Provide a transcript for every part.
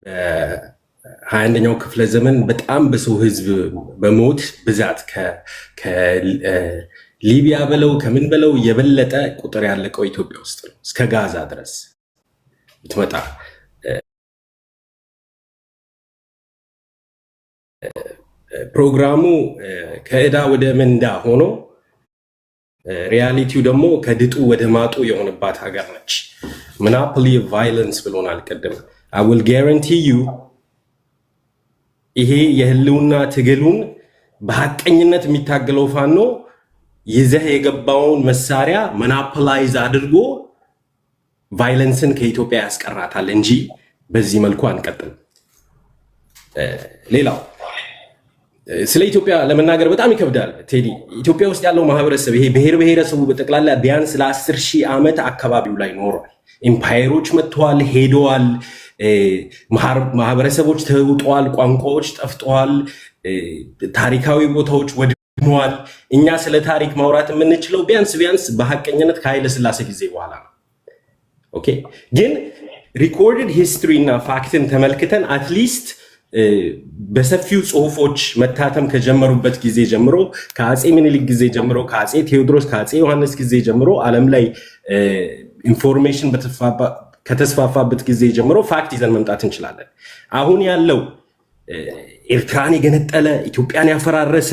21ኛው ክፍለ ዘመን በጣም በሰው ህዝብ በሞት ብዛት ከሊቢያ በለው ከምን በለው የበለጠ ቁጥር ያለቀው ኢትዮጵያ ውስጥ ነው። እስከ ጋዛ ድረስ ብትመጣ ፕሮግራሙ ከዕዳ ወደ ምንዳ ሆኖ ሪያሊቲው ደግሞ ከድጡ ወደ ማጡ የሆነባት ሀገር ነች። ሞኖፖሊ ኦፍ ቫይለንስ ብሎናል ቀደም። I will guarantee you ይሄ የህልውና ትግሉን በሐቀኝነት የሚታገለው ፋኖ ይዘህ የገባውን መሳሪያ ሞኖፖላይዝ አድርጎ ቫይለንስን ከኢትዮጵያ ያስቀራታል እንጂ በዚህ መልኩ አንቀጥልም። ሌላው ስለ ኢትዮጵያ ለመናገር በጣም ይከብዳል ቴዲ። ኢትዮጵያ ውስጥ ያለው ማህበረሰብ ይሄ ብሔር ብሔረሰቡ በጠቅላላ ቢያንስ ለ10,000 ዓመት አካባቢው ላይ ኖሯል። ኢምፓየሮች መጥተዋል፣ ሄደዋል፣ ማህበረሰቦች ተውጠዋል፣ ቋንቋዎች ጠፍተዋል፣ ታሪካዊ ቦታዎች ወድመዋል። እኛ ስለ ታሪክ ማውራት የምንችለው ቢያንስ በሐቀኝነት ከኃይለ ሥላሴ ጊዜ በኋላ ነው። ኦኬ፣ ግን ሪኮርድድ ሂስትሪ እና ፋክትን ተመልክተን አትሊስት በሰፊው ጽሁፎች መታተም ከጀመሩበት ጊዜ ጀምሮ ከአፄ ምኒልክ ጊዜ ጀምሮ ከአፄ ቴዎድሮስ ከአፄ ዮሐንስ ጊዜ ጀምሮ ዓለም ላይ ኢንፎርሜሽን ከተስፋፋበት ጊዜ ጀምሮ ፋክት ይዘን መምጣት እንችላለን። አሁን ያለው ኤርትራን የገነጠለ ኢትዮጵያን ያፈራረሰ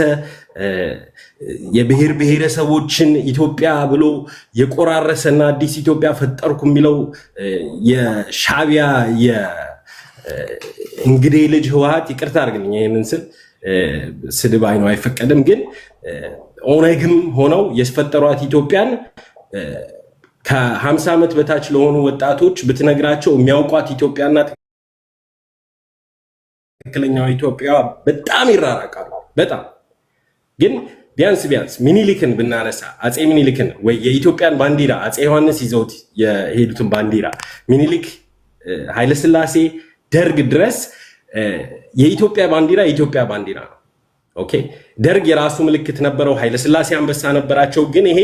የብሔር ብሔረሰቦችን ኢትዮጵያ ብሎ የቆራረሰና አዲስ ኢትዮጵያ ፈጠርኩ የሚለው የሻዕቢያ እንግዲህ ልጅ ህወሓት ይቅርታ አድርግልኝ ይሄንን ስል ስድብ አይነው አይፈቀድም፣ ግን ኦነግም ሆነው የፈጠሯት ኢትዮጵያን ከ50 ዓመት በታች ለሆኑ ወጣቶች ብትነግራቸው የሚያውቋት ኢትዮጵያና ትክክለኛው ኢትዮጵያ በጣም ይራራቃሉ። በጣም ግን ቢያንስ ሚኒሊክን ብናነሳ አፄ ሚኒሊክን ወይ የኢትዮጵያን ባንዲራ አፄ ዮሐንስ ይዘውት የሄዱትን ባንዲራ ሚኒሊክ፣ ኃይለሥላሴ፣ ደርግ ድረስ የኢትዮጵያ ባንዲራ የኢትዮጵያ ባንዲራ ነው። ኦኬ፣ ደርግ የራሱ ምልክት ነበረው፣ ኃይለሥላሴ አንበሳ ነበራቸው። ግን ይሄ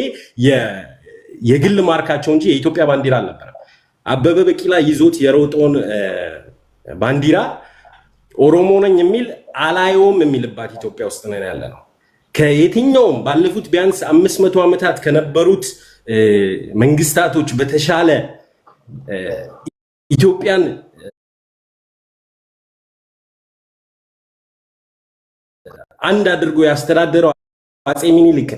የግል ማርካቸው እንጂ የኢትዮጵያ ባንዲራ አልነበረም። አበበ ቢቂላ ይዞት የሮጠውን ባንዲራ ኦሮሞ ነኝ የሚል አላየውም የሚልባት ኢትዮጵያ ውስጥ ነን ያለ ነው። ከየትኛውም ባለፉት ቢያንስ 500 ዓመታት ከነበሩት መንግስታቶች በተሻለ ኢትዮጵያን አንድ አድርጎ ያስተዳደረው አፄ ሚኒሊክ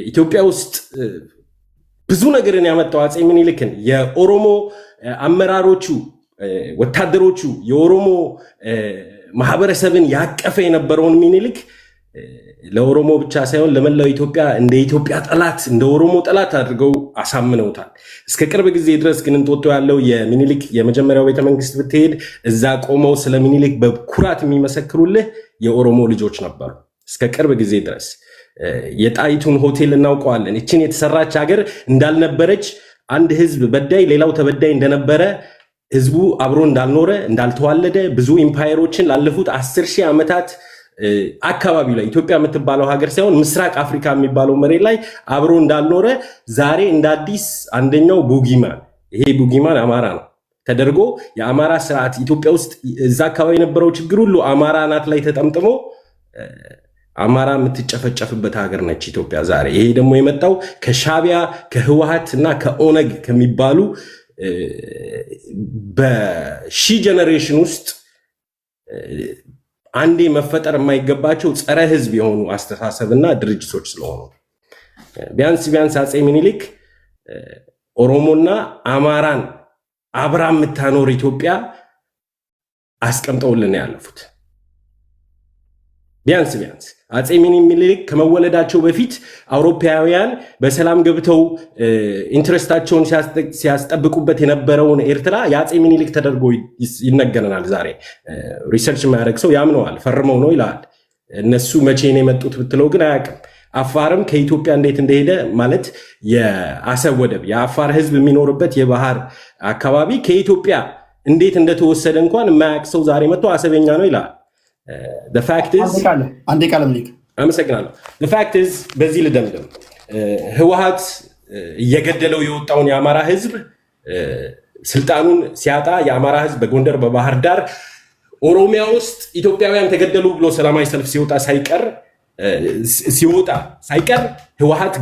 ኢትዮጵያ ውስጥ ብዙ ነገርን ያመጣው አፄ ሚኒሊክን የኦሮሞ አመራሮቹ፣ ወታደሮቹ የኦሮሞ ማህበረሰብን ያቀፈ የነበረውን ሚኒሊክ ለኦሮሞ ብቻ ሳይሆን ለመላው ኢትዮጵያ እንደ ኢትዮጵያ ጠላት እንደ ኦሮሞ ጠላት አድርገው አሳምነውታል። እስከ ቅርብ ጊዜ ድረስ ግን እንጦጦ ያለው የሚኒሊክ የመጀመሪያው ቤተመንግስት ብትሄድ እዛ ቆመው ስለ ሚኒሊክ በኩራት የሚመሰክሩልህ የኦሮሞ ልጆች ነበሩ። እስከ ቅርብ ጊዜ ድረስ የጣይቱን ሆቴል እናውቀዋለን። እችን የተሰራች ሀገር እንዳልነበረች፣ አንድ ህዝብ በዳይ ሌላው ተበዳይ እንደነበረ፣ ህዝቡ አብሮ እንዳልኖረ እንዳልተዋለደ፣ ብዙ ኢምፓየሮችን ላለፉት 10,000 ዓመታት አካባቢው ላይ ኢትዮጵያ የምትባለው ሀገር ሳይሆን ምስራቅ አፍሪካ የሚባለው መሬት ላይ አብሮ እንዳልኖረ ዛሬ እንደ አዲስ አንደኛው ቡጊማን፣ ይሄ ቡጊማን አማራ ነው ተደርጎ የአማራ ስርዓት ኢትዮጵያ ውስጥ እዛ አካባቢ የነበረው ችግር ሁሉ አማራ ናት ላይ ተጠምጥሞ አማራ የምትጨፈጨፍበት ሀገር ነች ኢትዮጵያ ዛሬ። ይሄ ደግሞ የመጣው ከሻዕቢያ ከህወሓት እና ከኦነግ ከሚባሉ በሺ ጀነሬሽን ውስጥ አንዴ መፈጠር የማይገባቸው ጸረ ህዝብ የሆኑ አስተሳሰብና ድርጅቶች ስለሆኑ ቢያንስ አፄ ሚኒሊክ ኦሮሞና አማራን አብራ የምታኖር ኢትዮጵያ አስቀምጠውልን ያለፉት። ቢያንስ አፄ ሚኒሊክ ከመወለዳቸው በፊት አውሮፓውያን በሰላም ገብተው ኢንትረስታቸውን ሲያስጠብቁበት የነበረውን ኤርትራ የአፄ ሚኒሊክ ተደርጎ ይነገረናል። ዛሬ ሪሰርች የማያደርግ ሰው ያምነዋል፣ ፈርመው ነው ይላል። እነሱ መቼ ነው የመጡት ብትለው ግን አያውቅም። አፋርም ከኢትዮጵያ እንዴት እንደሄደ ማለት የአሰብ ወደብ የአፋር ህዝብ የሚኖርበት የባህር አካባቢ ከኢትዮጵያ እንዴት እንደተወሰደ እንኳን የማያውቅ ሰው ዛሬ መጥቶ አሰበኛ ነው ይላል። the fact is አንዴ ቃለም ሊክ አመሰግናለሁ። the fact is በዚህ ልደምደም ህወሓት እየገደለው የወጣውን የአማራ ህዝብ ስልጣኑን ሲያጣ የአማራ ህዝብ በጎንደር በባህር ዳር ኦሮሚያ ውስጥ ኢትዮጵያውያን ተገደሉ ብሎ ሰላማዊ ሰልፍ ሲወጣ ሳይቀር ህወሓት